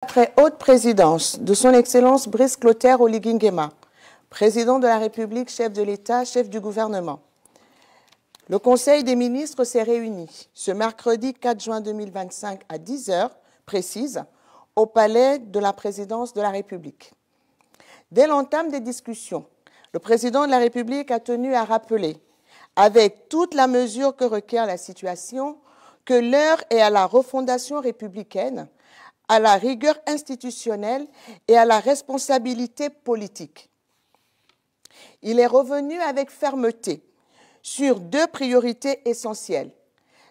Très haute présidence de son Excellence Brice Clotaire Oligui Nguema, président de la République, chef de l'État, chef du gouvernement. Le Conseil des ministres s'est réuni ce mercredi 4 juin 2025 à 10 heures précises au palais de la présidence de la République. Dès l'entame des discussions, le président de la République a tenu à rappeler, avec toute la mesure que requiert la situation, que l'heure est à la refondation républicaine, à la rigueur institutionnelle et à la responsabilité politique. Il est revenu avec fermeté sur deux priorités essentielles,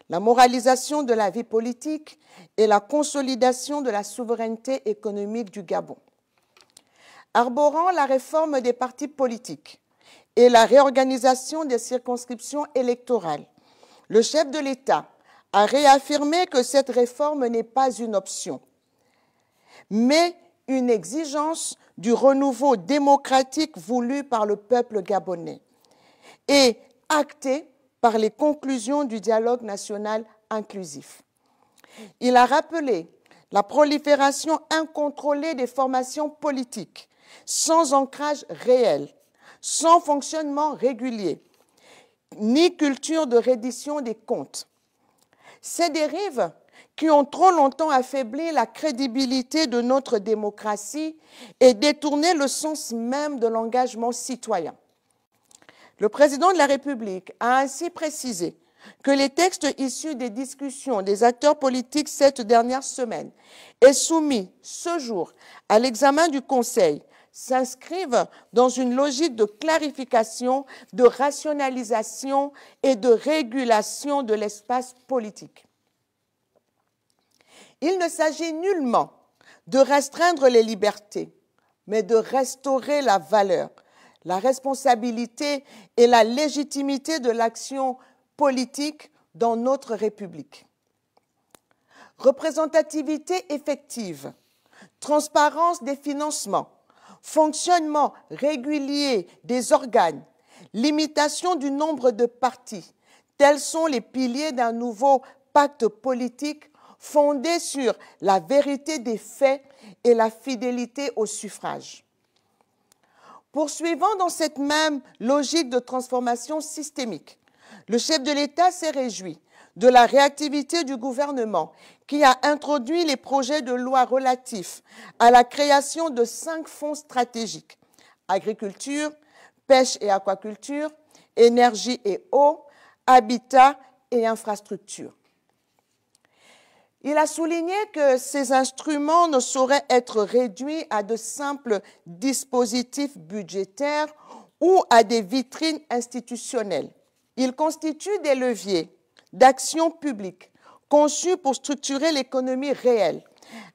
la moralisation de la vie politique et la consolidation de la souveraineté économique du Gabon. Arborant la réforme des partis politiques et la réorganisation des circonscriptions électorales, le chef de l'État a réaffirmé que cette réforme n'est pas une option, mais une exigence du renouveau démocratique voulu par le peuple gabonais et acté par les conclusions du dialogue national inclusif. Il a rappelé la prolifération incontrôlée des formations politiques, sans ancrage réel, sans fonctionnement régulier, ni culture de reddition des comptes. Ces dérives qui ont trop longtemps affaibli la crédibilité de notre démocratie et détourné le sens même de l'engagement citoyen. Le président de la République a ainsi précisé que les textes issus des discussions des acteurs politiques cette dernière semaine et soumis ce jour à l'examen du Conseil s'inscrivent dans une logique de clarification, de rationalisation et de régulation de l'espace politique. Il ne s'agit nullement de restreindre les libertés, mais de restaurer la valeur, la responsabilité et la légitimité de l'action politique dans notre République. Représentativité effective, transparence des financements, fonctionnement régulier des organes, limitation du nombre de partis, tels sont les piliers d'un nouveau pacte politique fondé sur la vérité des faits et la fidélité au suffrage. Poursuivant dans cette même logique de transformation systémique, le chef de l'État s'est réjoui de la réactivité du gouvernement qui a introduit les projets de loi relatifs à la création de 5 fonds stratégiques: agriculture, pêche et aquaculture, énergie et eau, habitat et infrastructure. Il a souligné que ces instruments ne sauraient être réduits à de simples dispositifs budgétaires ou à des vitrines institutionnelles. Ils constituent des leviers d'action publique conçus pour structurer l'économie réelle,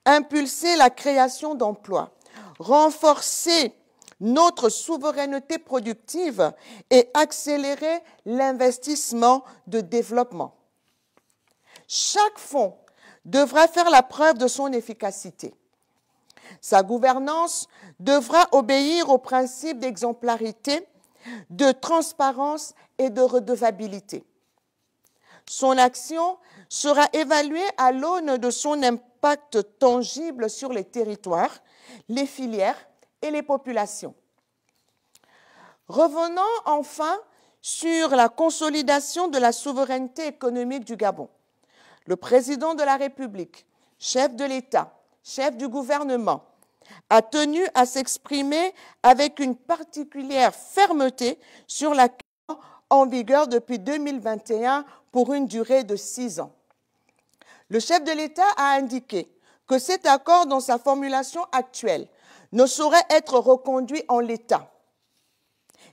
impulser la création d'emplois, renforcer notre souveraineté productive et accélérer l'investissement de développement. Chaque fonds devra faire la preuve de son efficacité. Sa gouvernance devra obéir aux principes d'exemplarité, de transparence et de redevabilité. Son action sera évaluée à l'aune de son impact tangible sur les territoires, les filières et les populations. Revenons enfin sur la consolidation de la souveraineté économique du Gabon. Le président de la République, chef de l'État, chef du gouvernement, a tenu à s'exprimer avec une particulière fermeté sur l'accord en vigueur depuis 2021 pour une durée de 6 ans. Le chef de l'État a indiqué que cet accord, dans sa formulation actuelle, ne saurait être reconduit en l'état.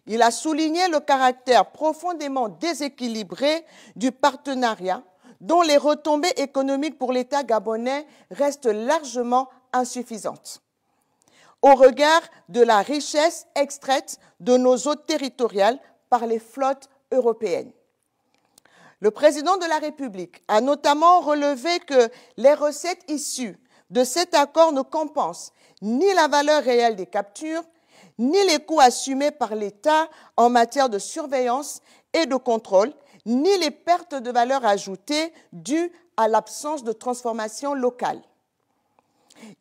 Il a souligné le caractère profondément déséquilibré du partenariat, dont les retombées économiques pour l'État gabonais restent largement insuffisantes, au regard de la richesse extraite de nos eaux territoriales par les flottes européennes. Le président de la République a notamment relevé que les recettes issues de cet accord ne compensent ni la valeur réelle des captures, ni les coûts assumés par l'État en matière de surveillance et de contrôle, ni les pertes de valeur ajoutée dues à l'absence de transformation locale.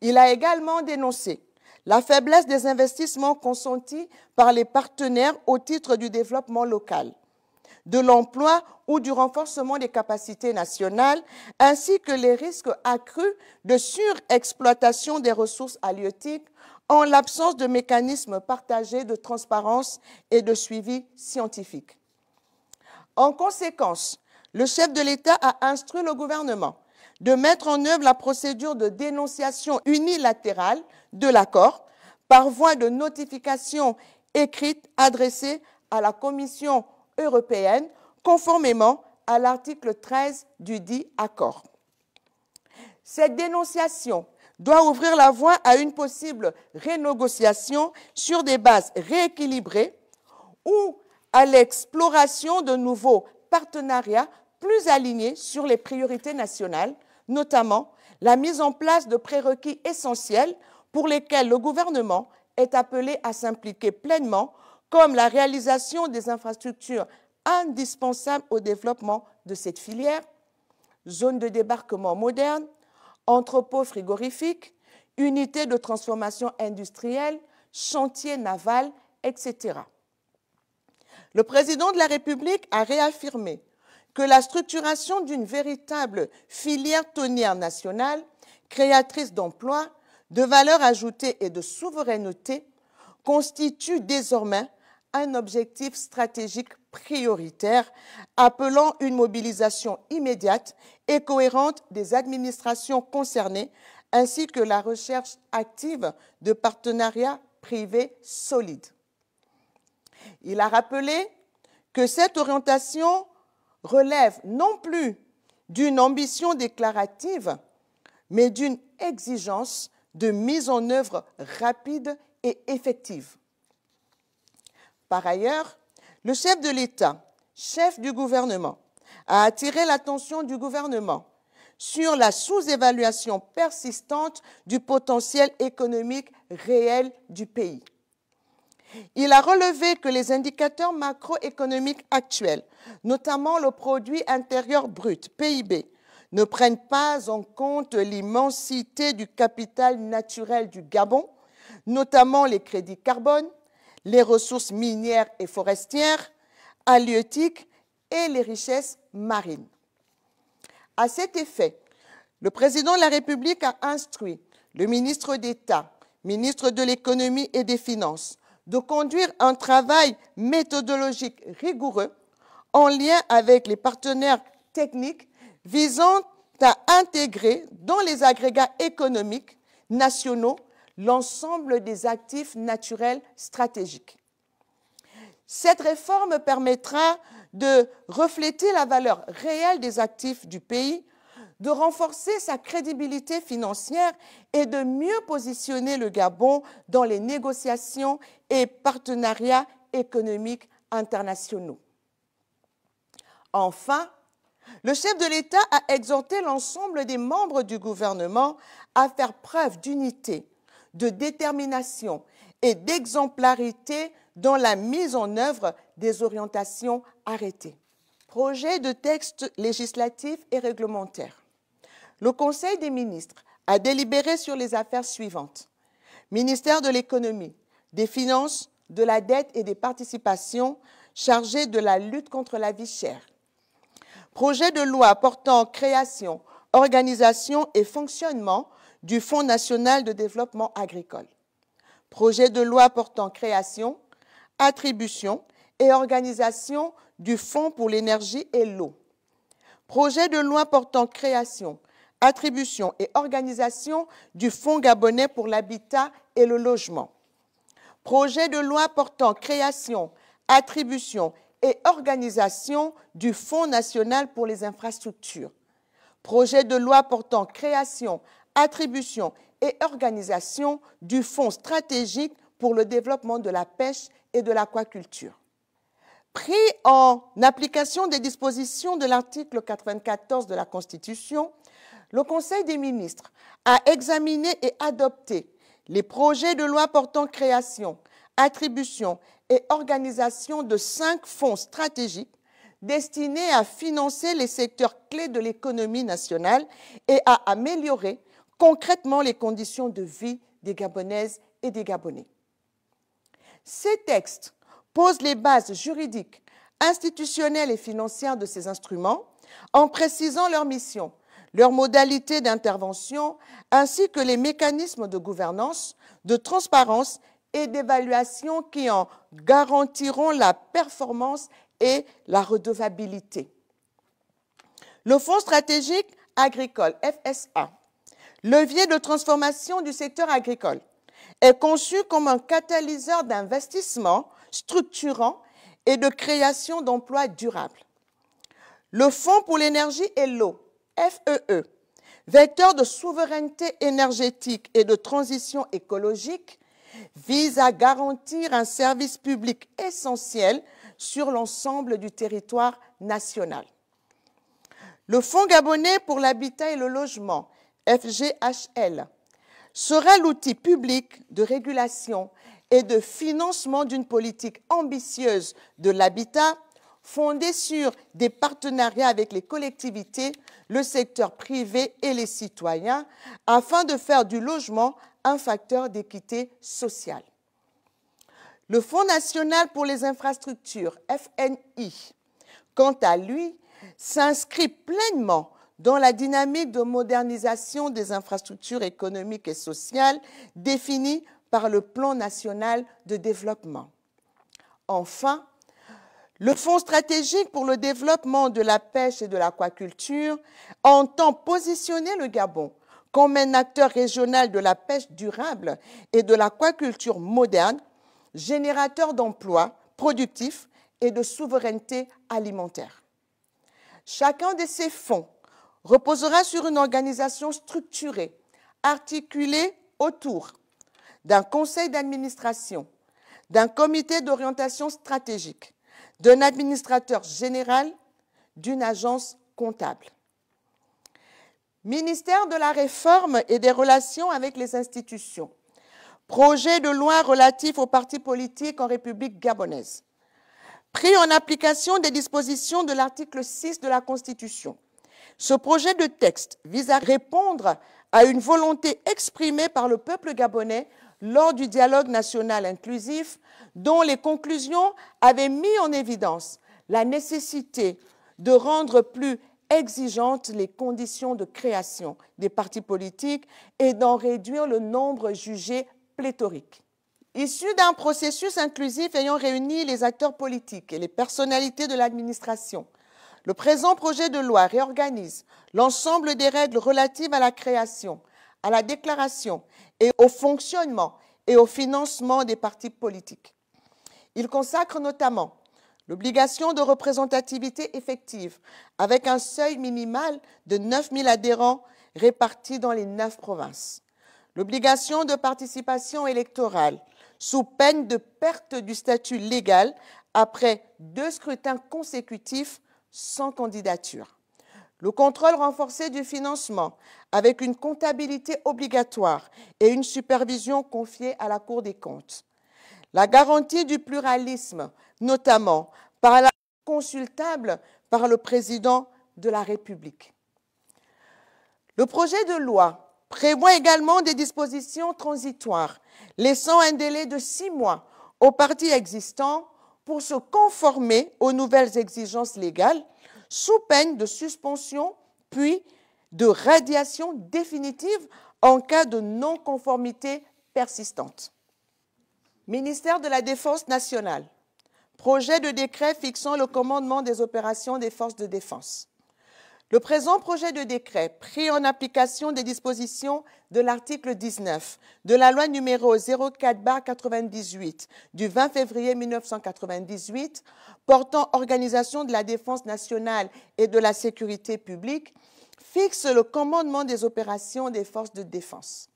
Il a également dénoncé la faiblesse des investissements consentis par les partenaires au titre du développement local, de l'emploi ou du renforcement des capacités nationales, ainsi que les risques accrus de surexploitation des ressources halieutiques en l'absence de mécanismes partagés de transparence et de suivi scientifique. En conséquence, le chef de l'État a instruit le gouvernement de mettre en œuvre la procédure de dénonciation unilatérale de l'accord par voie de notification écrite adressée à la Commission européenne, conformément à l'article 13 du dit accord. Cette dénonciation doit ouvrir la voie à une possible renégociation sur des bases rééquilibrées ou à l'exploration de nouveaux partenariats plus alignés sur les priorités nationales, notamment la mise en place de prérequis essentiels pour lesquels le gouvernement est appelé à s'impliquer pleinement, comme la réalisation des infrastructures indispensables au développement de cette filière, zones de débarquement modernes, entrepôts frigorifiques, unités de transformation industrielle, chantiers navals, etc. Le président de la République a réaffirmé que la structuration d'une véritable filière tonnière nationale, créatrice d'emplois, de valeur ajoutée et de souveraineté, constitue désormais un objectif stratégique prioritaire, appelant une mobilisation immédiate et cohérente des administrations concernées, ainsi que la recherche active de partenariats privés solides. Il a rappelé que cette orientation relève non plus d'une ambition déclarative, mais d'une exigence de mise en œuvre rapide et effective. Par ailleurs, le chef de l'État, chef du gouvernement, a attiré l'attention du gouvernement sur la sous-évaluation persistante du potentiel économique réel du pays. Il a relevé que les indicateurs macroéconomiques actuels, notamment le produit intérieur brut, PIB, ne prennent pas en compte l'immensité du capital naturel du Gabon, notamment les crédits carbone, les ressources minières et forestières, halieutiques et les richesses marines. À cet effet, le président de la République a instruit le ministre d'État, ministre de l'Économie et des Finances, de conduire un travail méthodologique rigoureux en lien avec les partenaires techniques visant à intégrer dans les agrégats économiques nationaux l'ensemble des actifs naturels stratégiques. Cette réforme permettra de refléter la valeur réelle des actifs du pays, de renforcer sa crédibilité financière et de mieux positionner le Gabon dans les négociations et partenariats économiques internationaux. Enfin, le chef de l'État a exhorté l'ensemble des membres du gouvernement à faire preuve d'unité, de détermination et d'exemplarité dans la mise en œuvre des orientations arrêtées. Projet de texte législatif et réglementaire. Le Conseil des ministres a délibéré sur les affaires suivantes. Ministère de l'Économie, des Finances, de la dette et des participations chargé de la lutte contre la vie chère. Projet de loi portant création, organisation et fonctionnement du Fonds national de développement agricole. Projet de loi portant création, attribution et organisation du Fonds pour l'énergie et l'eau. Projet de loi portant création, attribution et organisation du Fonds gabonais pour l'habitat et le logement. Projet de loi portant création, attribution et organisation du Fonds national pour les infrastructures. Projet de loi portant création, attribution et organisation du Fonds stratégique pour le développement de la pêche et de l'aquaculture. Pris en application des dispositions de l'article 94 de la Constitution, le Conseil des ministres a examiné et adopté les projets de loi portant création, attribution et organisation de 5 fonds stratégiques destinés à financer les secteurs clés de l'économie nationale et à améliorer concrètement les conditions de vie des Gabonaises et des Gabonais. Ces textes posent les bases juridiques, institutionnelles et financières de ces instruments en précisant leur mission, leurs modalités d'intervention, ainsi que les mécanismes de gouvernance, de transparence et d'évaluation qui en garantiront la performance et la redevabilité. Le Fonds stratégique agricole, FSA, levier de transformation du secteur agricole, est conçu comme un catalyseur d'investissement structurant et de création d'emplois durables. Le Fonds pour l'énergie et l'eau, FEE, vecteur de souveraineté énergétique et de transition écologique, vise à garantir un service public essentiel sur l'ensemble du territoire national. Le Fonds gabonais pour l'habitat et le logement, FGHL, sera l'outil public de régulation et de financement d'une politique ambitieuse de l'habitat fondée sur des partenariats avec les collectivités, le secteur privé et les citoyens afin de faire du logement un facteur d'équité sociale. Le Fonds national pour les infrastructures, FNI, quant à lui, s'inscrit pleinement dans la dynamique de modernisation des infrastructures économiques et sociales définie par le Plan national de développement. Enfin, le Fonds stratégique pour le développement de la pêche et de l'aquaculture entend positionner le Gabon comme un acteur régional de la pêche durable et de l'aquaculture moderne, générateur d'emplois productifs et de souveraineté alimentaire. Chacun de ces fonds reposera sur une organisation structurée, articulée autour d'un conseil d'administration, d'un comité d'orientation stratégique, d'un administrateur général, d'une agence comptable. Ministère de la Réforme et des Relations avec les institutions. Projet de loi relatif aux partis politiques en République gabonaise. Pris en application des dispositions de l'article 6 de la Constitution. Ce projet de texte vise à répondre à une volonté exprimée par le peuple gabonais lors du dialogue national inclusif, dont les conclusions avaient mis en évidence la nécessité de rendre plus exigeantes les conditions de création des partis politiques et d'en réduire le nombre jugé pléthorique. Issu d'un processus inclusif ayant réuni les acteurs politiques et les personnalités de l'administration, le présent projet de loi réorganise l'ensemble des règles relatives à la création, à la déclaration et au fonctionnement et au financement des partis politiques. Il consacre notamment l'obligation de représentativité effective avec un seuil minimal de 9 000 adhérents répartis dans les 9 provinces. L'obligation de participation électorale sous peine de perte du statut légal après 2 scrutins consécutifs sans candidature. Le contrôle renforcé du financement avec une comptabilité obligatoire et une supervision confiée à la Cour des comptes. La garantie du pluralisme, notamment par la consultable par le président de la République. Le projet de loi prévoit également des dispositions transitoires, laissant un délai de 6 mois aux partis existants pour se conformer aux nouvelles exigences légales, sous peine de suspension puis de radiation définitive en cas de non-conformité persistante. Ministère de la Défense nationale. Projet de décret fixant le commandement des opérations des forces de défense. Le présent projet de décret, pris en application des dispositions de l'article 19 de la loi numéro 04/98 du 20 février 1998 portant organisation de la défense nationale et de la sécurité publique, fixe le commandement des opérations des forces de défense.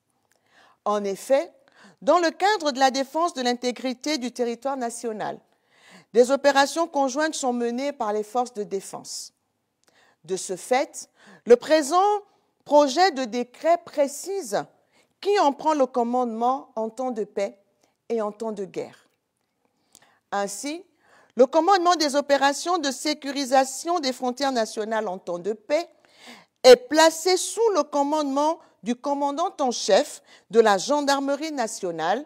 En effet, dans le cadre de la défense de l'intégrité du territoire national, des opérations conjointes sont menées par les forces de défense. De ce fait, le présent projet de décret précise qui en prend le commandement en temps de paix et en temps de guerre. Ainsi, le commandement des opérations de sécurisation des frontières nationales en temps de paix est placé sous le commandement du commandant en chef de la gendarmerie nationale,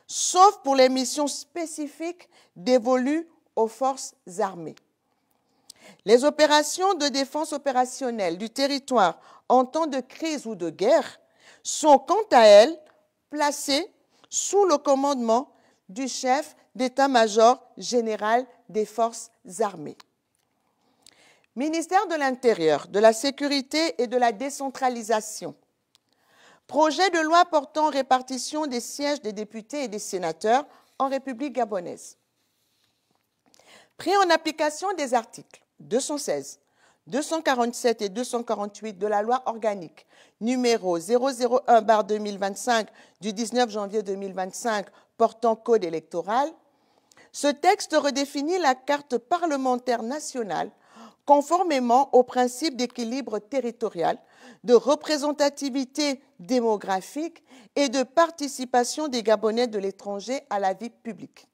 sauf pour les missions spécifiques dévolues aux forces armées. Les opérations de défense opérationnelle du territoire en temps de crise ou de guerre sont quant à elles placées sous le commandement du chef d'état-major général des forces armées. Ministère de l'Intérieur, de la Sécurité et de la Décentralisation. Projet de loi portant répartition des sièges des députés et des sénateurs en République gabonaise. Pris en application des articles 216, 247 et 248 de la loi organique numéro 001/2025 du 19 janvier 2025 portant code électoral, ce texte redéfinit la carte parlementaire nationale conformément au principe d'équilibre territorial, de représentativité démographique et de participation des Gabonais de l'étranger à la vie publique.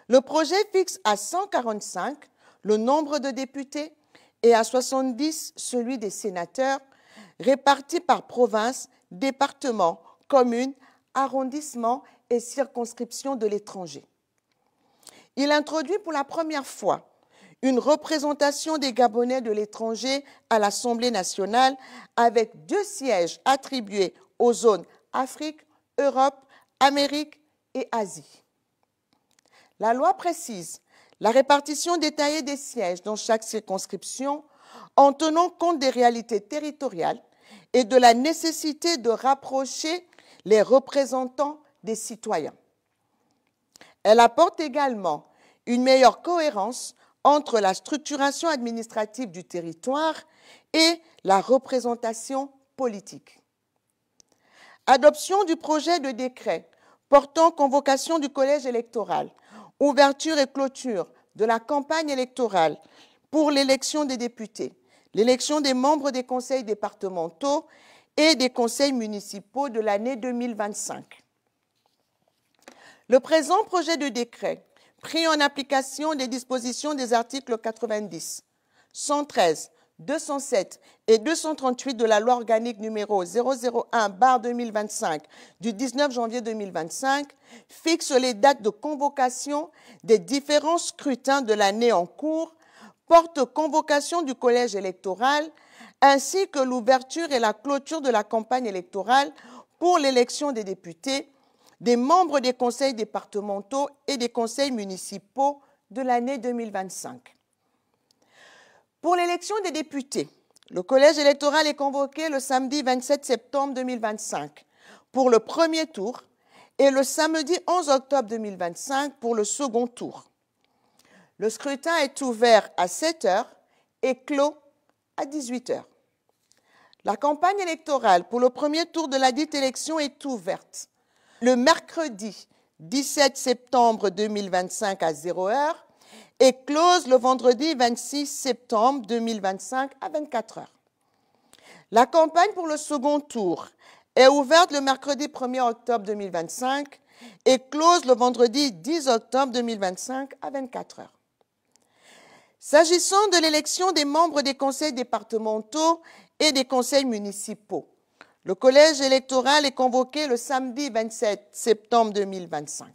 Le projet fixe à 145 le nombre de députés et à 70 celui des sénateurs, répartis par province, département, commune, arrondissement et circonscription de l'étranger. Il introduit pour la première fois une représentation des Gabonais de l'étranger à l'Assemblée nationale avec 2 sièges attribués aux zones Afrique, Europe, Amérique et Asie. La loi précise la répartition détaillée des sièges dans chaque circonscription en tenant compte des réalités territoriales et de la nécessité de rapprocher les représentants des citoyens. Elle apporte également une meilleure cohérence entre la structuration administrative du territoire et la représentation politique. Adoption du projet de décret portant convocation du collège électoral, ouverture et clôture de la campagne électorale pour l'élection des députés, l'élection des membres des conseils départementaux et des conseils municipaux de l'année 2025. Le présent projet de décret, pris en application des dispositions des articles 90, 113, 207 et 238 de la loi organique numéro 001/2025 du 19 janvier 2025, fixe les dates de convocation des différents scrutins de l'année en cours, porte convocation du collège électoral, ainsi que l'ouverture et la clôture de la campagne électorale pour l'élection des députés, des membres des conseils départementaux et des conseils municipaux de l'année 2025. Pour l'élection des députés, le collège électoral est convoqué le samedi 27 septembre 2025 pour le premier tour et le samedi 11 octobre 2025 pour le second tour. Le scrutin est ouvert à 7 h et clos à 18 h. La campagne électorale pour le premier tour de la dite élection est ouverte le mercredi 17 septembre 2025 à 0 h et close le vendredi 26 septembre 2025 à 24 h. La campagne pour le second tour est ouverte le mercredi 1er octobre 2025 et close le vendredi 10 octobre 2025 à 24 h. S'agissant de l'élection des membres des conseils départementaux et des conseils municipaux, le collège électoral est convoqué le samedi 27 septembre 2025.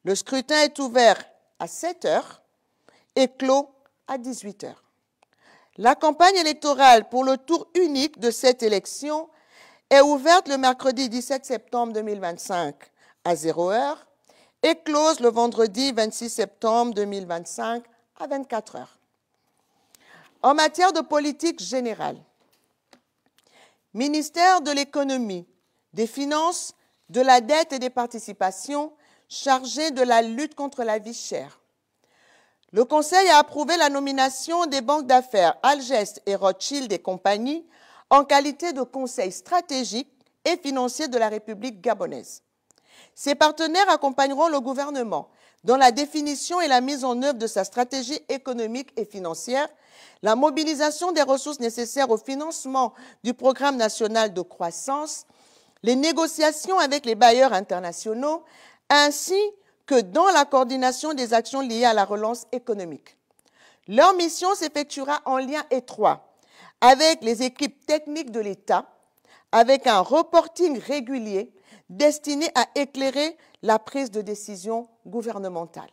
Le scrutin est ouvert à 7 h et clos à 18 h. La campagne électorale pour le tour unique de cette élection est ouverte le mercredi 17 septembre 2025 à 0 h et close le vendredi 26 septembre 2025 à 24 h. En matière de politique générale, ministère de l'économie, des finances, de la dette et des participations, chargé de la lutte contre la vie chère. Le Conseil a approuvé la nomination des banques d'affaires Algest et Rothschild et compagnie en qualité de conseil stratégique et financier de la République gabonaise. Ces partenaires accompagneront le gouvernement dans la définition et la mise en œuvre de sa stratégie économique et financière, la mobilisation des ressources nécessaires au financement du programme national de croissance, les négociations avec les bailleurs internationaux, ainsi que dans la coordination des actions liées à la relance économique. Leur mission s'effectuera en lien étroit avec les équipes techniques de l'État, avec un reporting régulier destiné à éclairer la prise de décision gouvernementale.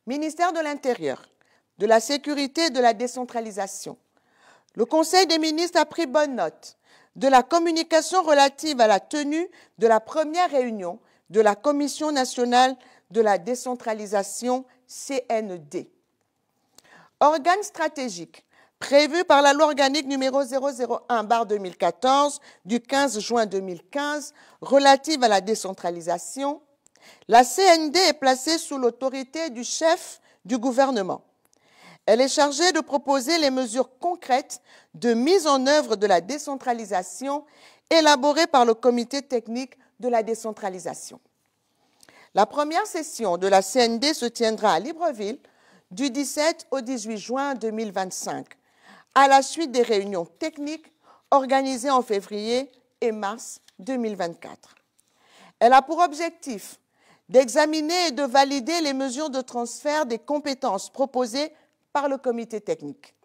Ministère de l'Intérieur, de la Sécurité et de la décentralisation. Le Conseil des ministres a pris bonne note de la communication relative à la tenue de la première réunion de la Commission nationale de la décentralisation CND. Organe stratégique prévu par la loi organique numéro 001/2014 du 15 juin 2015 relative à la décentralisation, la CND est placée sous l'autorité du chef du gouvernement. Elle est chargée de proposer les mesures concrètes de mise en œuvre de la décentralisation élaborées par le comité technique de la décentralisation. La première session de la CND se tiendra à Libreville du 17 au 18 juin 2025, à la suite des réunions techniques organisées en février et mars 2024. Elle a pour objectif d'examiner et de valider les mesures de transfert des compétences proposées par le comité technique,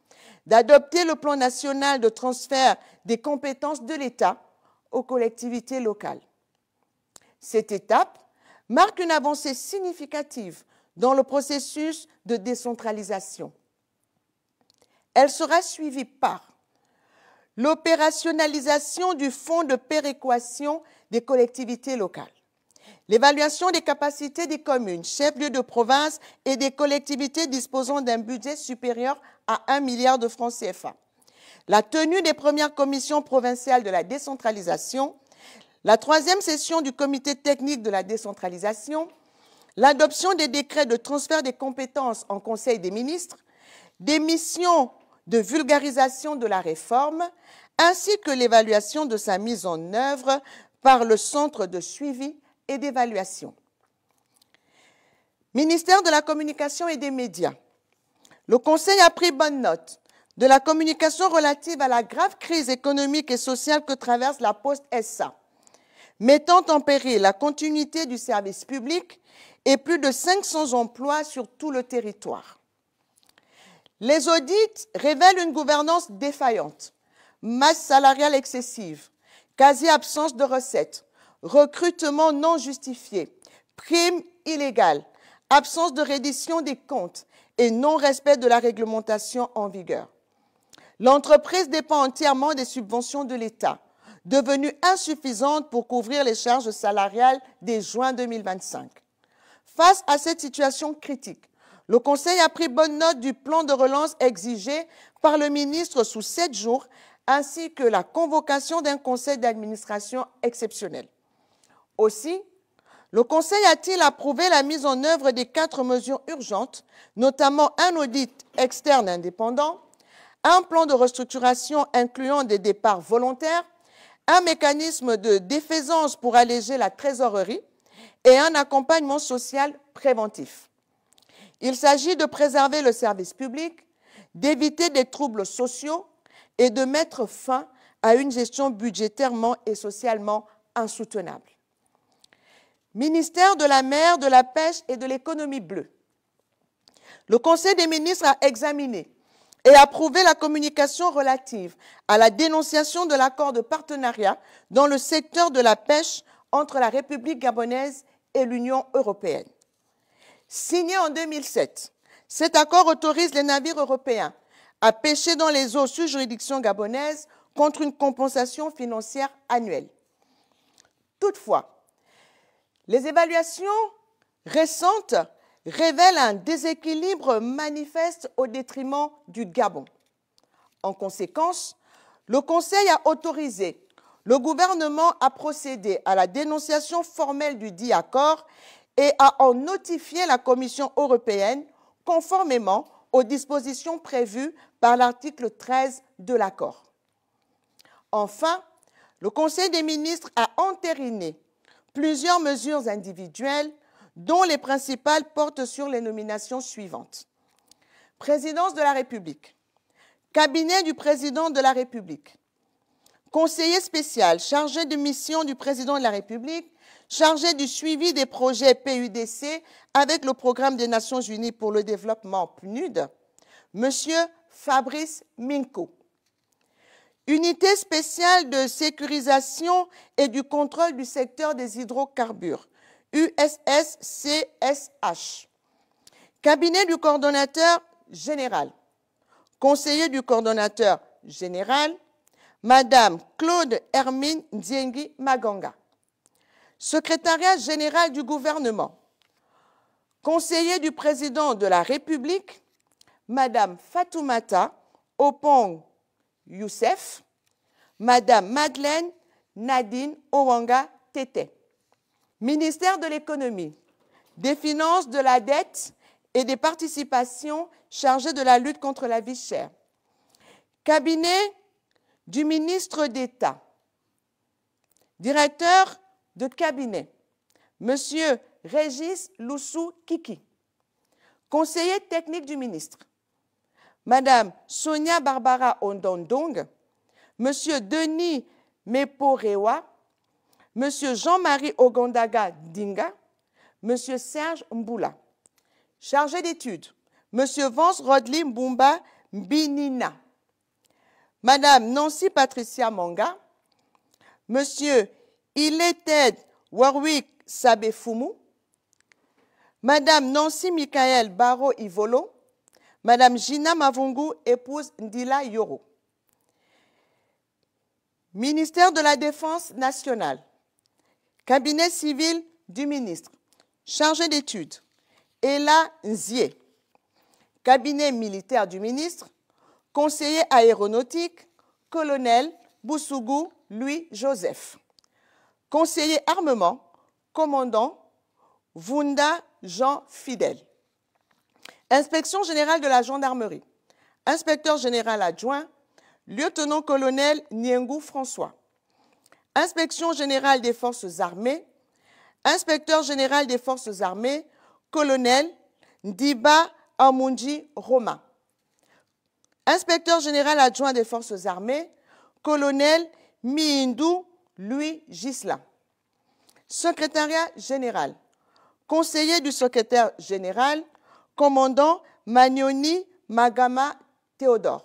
d'adopter le plan national de transfert des compétences de l'État aux collectivités locales. Cette étape marque une avancée significative dans le processus de décentralisation. Elle sera suivie par l'opérationnalisation du fonds de péréquation des collectivités locales, l'évaluation des capacités des communes, chefs-lieux de province et des collectivités disposant d'un budget supérieur à 1 milliard de francs CFA, la tenue des premières commissions provinciales de la décentralisation, la troisième session du comité technique de la décentralisation, l'adoption des décrets de transfert des compétences en Conseil des ministres, des missions de vulgarisation de la réforme, ainsi que l'évaluation de sa mise en œuvre par le Centre de suivi et d'évaluation. Ministère de la Communication et des Médias. Le Conseil a pris bonne note de la communication relative à la grave crise économique et sociale que traverse la Poste SA, mettant en péril la continuité du service public et plus de 500 emplois sur tout le territoire. Les audits révèlent une gouvernance défaillante, masse salariale excessive, quasi-absence de recettes, recrutement non justifié, primes illégales, absence de reddition des comptes et non-respect de la réglementation en vigueur. L'entreprise dépend entièrement des subventions de l'État, devenues insuffisantes pour couvrir les charges salariales dès juin 2025. Face à cette situation critique, le Conseil a pris bonne note du plan de relance exigé par le ministre sous 7 jours, ainsi que la convocation d'un conseil d'administration exceptionnel. Aussi, le Conseil a-t-il approuvé la mise en œuvre des 4 mesures urgentes, notamment un audit externe indépendant, un plan de restructuration incluant des départs volontaires, un mécanisme de défaisance pour alléger la trésorerie et un accompagnement social préventif. Il s'agit de préserver le service public, d'éviter des troubles sociaux et de mettre fin à une gestion budgétairement et socialement insoutenable. Ministère de la Mer, de la Pêche et de l'Économie bleue. Le Conseil des ministres a examiné et approuvé la communication relative à la dénonciation de l'accord de partenariat dans le secteur de la pêche entre la République gabonaise et l'Union européenne. Signé en 2007, cet accord autorise les navires européens à pêcher dans les eaux sous juridiction gabonaise contre une compensation financière annuelle. Toutefois, les évaluations récentes révèlent un déséquilibre manifeste au détriment du Gabon. En conséquence, le Conseil a autorisé le gouvernement à procéder à la dénonciation formelle du dit accord et à en notifier la Commission européenne conformément aux dispositions prévues par l'article 13 de l'accord. Enfin, le Conseil des ministres a entériné plusieurs mesures individuelles dont les principales portent sur les nominations suivantes. Présidence de la République, cabinet du président de la République, conseiller spécial chargé de mission du président de la République, chargé du suivi des projets PUDC avec le Programme des Nations Unies pour le développement PNUD, M. Fabrice Minko. Unité spéciale de sécurisation et du contrôle du secteur des hydrocarbures, USSCSH. Cabinet du coordonnateur général. Conseiller du coordonnateur général, Madame Claude Hermine Ndiengi Maganga. Secrétariat général du gouvernement. Conseiller du président de la République, Madame Fatoumata Opong Youssef, Madame Madeleine Nadine Owanga Tete. Ministère de l'économie, des finances, de la dette et des participations chargé de la lutte contre la vie chère. Cabinet du ministre d'État. Directeur de cabinet, Monsieur Régis Loussou Kiki. Conseiller technique du ministre, Madame Sonia Barbara Ondondong, Monsieur Denis Meporewa, Monsieur Jean-Marie Ogondaga Dinga, Monsieur Serge Mboula. Chargé d'études, Monsieur Vance Rodli Mbumba Binina, Madame Nancy Patricia Manga, Monsieur Ileted Warwick Sabefumu, Madame Nancy Michael Baro Ivolo, Madame Gina Mavungu, épouse Ndila Yoro. Ministère de la Défense nationale, Cabinet civil du ministre, chargé d'études, Ella Nzie. Cabinet militaire du ministre, conseiller aéronautique, colonel Boussougou Louis-Joseph. Conseiller armement, commandant Vunda Jean Fidèle. Inspection générale de la gendarmerie, inspecteur général adjoint, lieutenant-colonel Niengou François. Inspection générale des forces armées, inspecteur général des forces armées, colonel Ndiba Amunji Roma. Inspecteur général adjoint des forces armées, colonel Miindou Louis Gisla. Secrétariat général, conseiller du secrétaire général, commandant Magnoni Magama Théodore.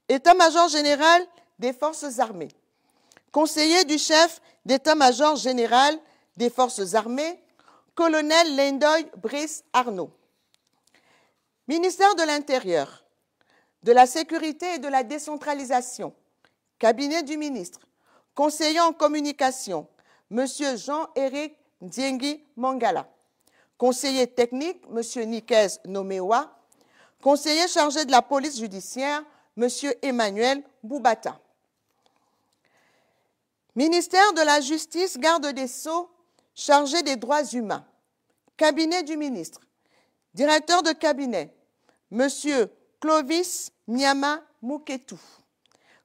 État-major général des forces armées, conseiller du chef d'état-major général des forces armées, colonel Lendoy Brice Arnaud. Ministère de l'Intérieur, de la Sécurité et de la Décentralisation, cabinet du ministre, conseiller en communication, Monsieur Jean-Éric Ndiengi Mangala. Conseiller technique, Monsieur Nikez Nomewa. Conseiller chargé de la police judiciaire, Monsieur Emmanuel Boubata. Ministère de la Justice, garde des Sceaux, chargé des droits humains. Cabinet du ministre. Directeur de cabinet, Monsieur Clovis Nyama Mouketou.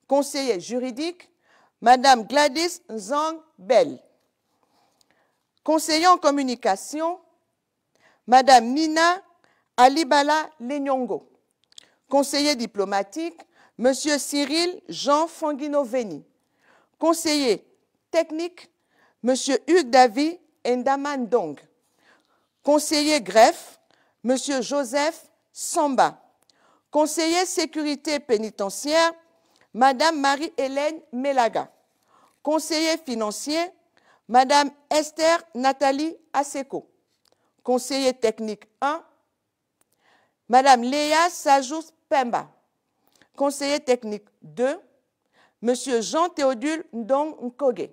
Conseiller juridique, Madame Gladys Zang Bell. Conseiller en communication, Madame Nina Alibala Lenyongo. Conseiller diplomatique, Monsieur Cyril Jean Fanguinoveni. Conseiller technique, Monsieur Hugues Davy Ndamandong. Conseiller greffe, Monsieur Joseph Samba. Conseiller sécurité pénitentiaire, Madame Marie-Hélène Melaga. Conseiller financier, Madame Esther Nathalie Aseko. Conseiller technique 1, Madame Léa Sajous Pemba. Conseiller technique 2, Monsieur Jean-Théodule Ndong Nkoge.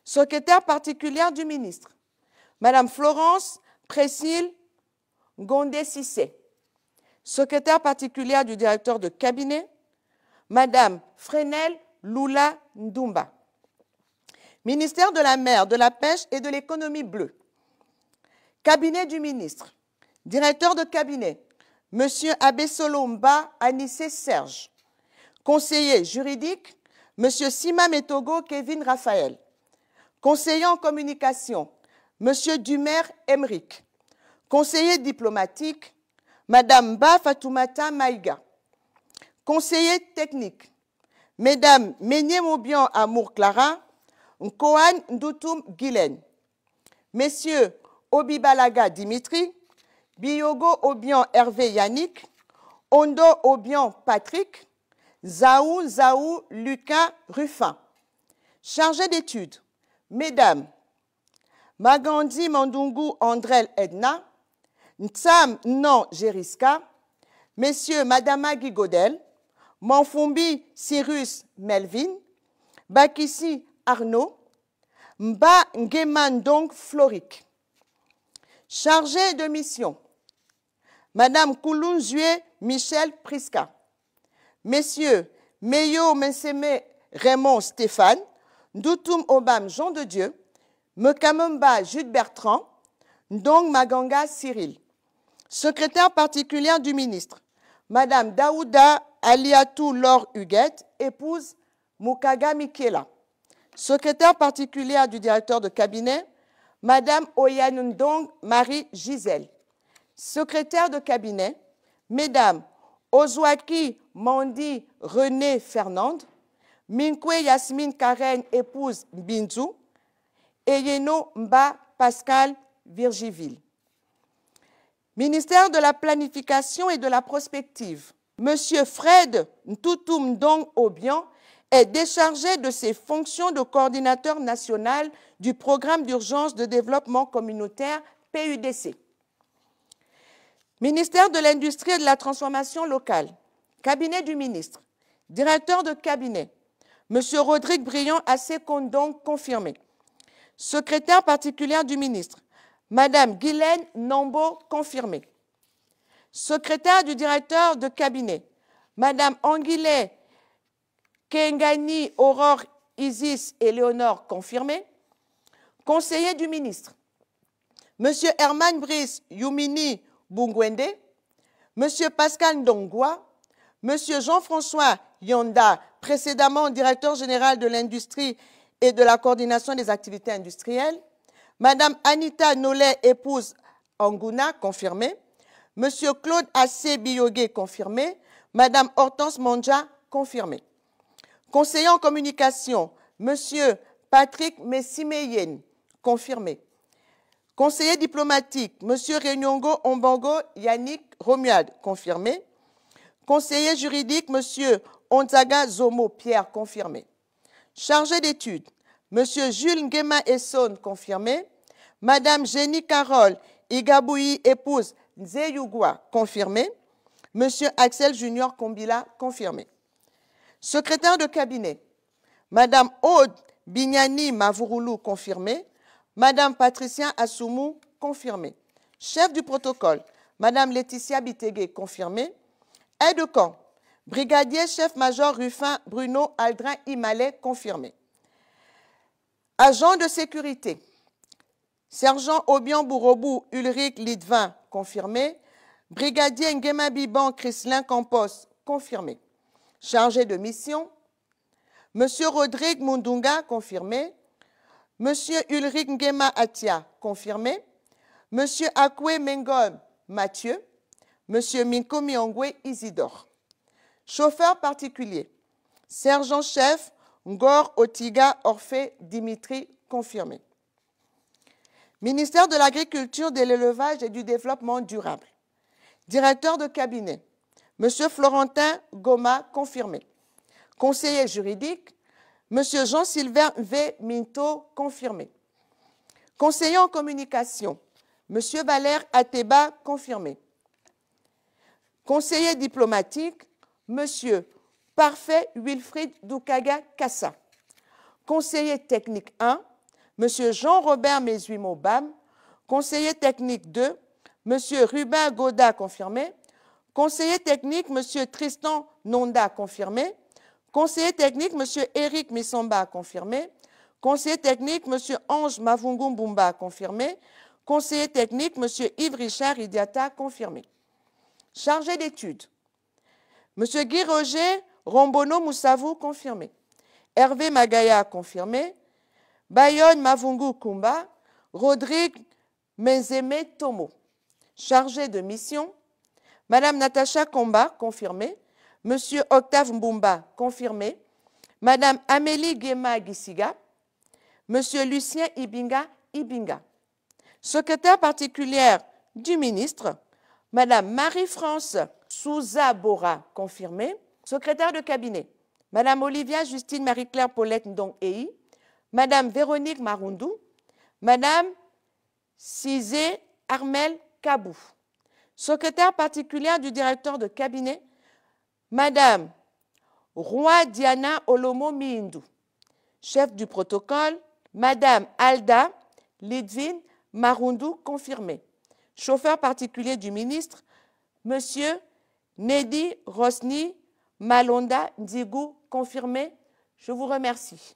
Secrétaire particulière du ministre, Madame Florence Précile Gondé Sissé. Secrétaire particulière du directeur de cabinet, Madame Fresnel Lula Ndumba. Ministère de la mer, de la pêche et de l'économie bleue. Cabinet du ministre. Directeur de cabinet, Monsieur Abesolomba Anissé Serge. Conseiller juridique, Monsieur Sima Metogo Kevin Raphaël. Conseiller en communication, Monsieur Dumer Emeric. Conseiller diplomatique, Madame Ba Fatoumata Maïga. Conseiller technique, Mesdames Menyé Mobian Amour Clara, Nkoan Ndoutoum Guylaine. Messieurs Obibalaga Dimitri, Biyogo Obian Hervé Yannick, Ondo Obian Patrick, Zaou Lucas Ruffin. Chargé d'études, Mesdames Magandi Mandungu Andrel Edna, Ntsam Non Jeriska, Messieurs Madama Guigodel, Manfumbi Cyrus Melvin, Bakissi Arnaud, Mba Ngemandong Florik. Chargé de mission, Madame Koulunzue Michel Priska, Messieurs Meyo Menseme Raymond Stéphane, Ndoutoum Obam Jean de Dieu, Mekamemba Jude Bertrand, Ndong Maganga Cyril. Secrétaire particulière du ministre, Madame Daouda Aliatou Laure Huguette, épouse Mukaga Mikela. Secrétaire particulière du directeur de cabinet, Madame Oyanundong Marie Gisèle. Secrétaire de cabinet, Mesdames Ozwaki Mandi René Fernande, Minkwe Yasmine Karen, épouse Binzou, et Yeno Mba Pascal Virgiville. Ministère de la Planification et de la Prospective, Monsieur Fred Ntoutoum Ndong Obian est déchargé de ses fonctions de coordinateur national du Programme d'urgence de développement communautaire PUDC. Ministère de l'Industrie et de la Transformation locale, Cabinet du ministre, Directeur de cabinet, Monsieur Rodrigue Briand Assé-Kondong, confirmé. Secrétaire particulière du ministre, Madame Guylaine Nambo, confirmée. Secrétaire du directeur de cabinet, Madame Anguillet Kengani Aurore Isis Éléonore, confirmée. Conseiller du ministre, Monsieur Herman Brice Youmini Bungwende, Monsieur Pascal Ndongwa, Monsieur Jean-François Yonda, précédemment directeur général de l'industrie et de la coordination des activités industrielles, Madame Anita Nollet, épouse Anguna, confirmée, Monsieur Claude Assé Biyogué, confirmé, Madame Hortense Mondja, confirmée. Conseiller en communication, Monsieur Patrick Messimeyen, confirmé. Conseiller diplomatique, Monsieur Renyongo Ombango Yannick Romuald, confirmé. Conseiller juridique, Monsieur Onzaga Zomo Pierre, confirmé. Chargé d'études, Monsieur Jules Ngema Esson, confirmé. Madame Jenny Carole Igaboui, épouse Nzeyugwa, confirmé. Monsieur Axel Junior Kombila, confirmé. Secrétaire de cabinet, Madame Aude Bignani Mavouroulou, confirmé. Madame Patricia Assoumou, confirmé. Chef du protocole, Madame Laetitia Bitegué, confirmé. Aide de camp, Brigadier chef-major Ruffin Bruno Aldrin Imalé, confirmé. Agent de sécurité, Sergent Obian Bourobou Ulrich Lidvin, confirmé. Brigadier Ngema Biban Chrislin Campos, confirmé. Chargé de mission, Monsieur Rodrigue Mundunga, confirmé. Monsieur Ulrich Ngema Atia, confirmé. Monsieur Akwe Mengom Mathieu. Monsieur Minko Miongwe Isidore. Chauffeur particulier, sergent-chef Ngor Otiga Orphée Dimitri, confirmé. Ministère de l'Agriculture, de l'Élevage et du Développement durable. Directeur de cabinet, Monsieur Florentin Goma, confirmé. Conseiller juridique, Monsieur Jean-Sylvain V. Minto, confirmé. Conseiller en communication, Monsieur Valère Ateba, confirmé. Conseiller diplomatique, Monsieur Parfait Wilfried Doukaga Kassa. Conseiller technique 1, Monsieur Jean-Robert Mézuimo-Bam. Conseiller technique 2, Monsieur Rubin Goda, confirmé. Conseiller technique, Monsieur Tristan Nonda, confirmé. Conseiller technique, Monsieur Éric Missomba, confirmé. Conseiller technique, Monsieur Ange Mavungumbumba, confirmé. Conseiller technique, Monsieur Yves Richard Idiata, confirmé. Chargé d'études, Monsieur Guy Roger Rombono Moussavou, confirmé. Hervé Magaya, confirmé. Bayonne Mavungu Kumba, Rodrigue Menzeme Tomo. Chargé de mission, Madame Natacha Komba, confirmé. Monsieur Octave Mbumba, confirmé. Madame Amélie Guéma Gissiga. Monsieur Lucien Ibinga Ibinga. Secrétaire particulière du ministre, Madame Marie-France Souza Bora, confirmée. Secrétaire de cabinet, Madame Olivia Justine Marie-Claire Paulette Ndong-Ei, Madame Véronique Marundou, Madame Cizé Armel Kabou. Secrétaire particulière du directeur de cabinet, Madame Roi Diana Olomo Miindou. Chef du protocole, Madame Alda Lidvin Marundou, confirmé. Chauffeur particulier du ministre, Monsieur Nedi Rosni Malonda Ndigou, confirmé. Je vous remercie.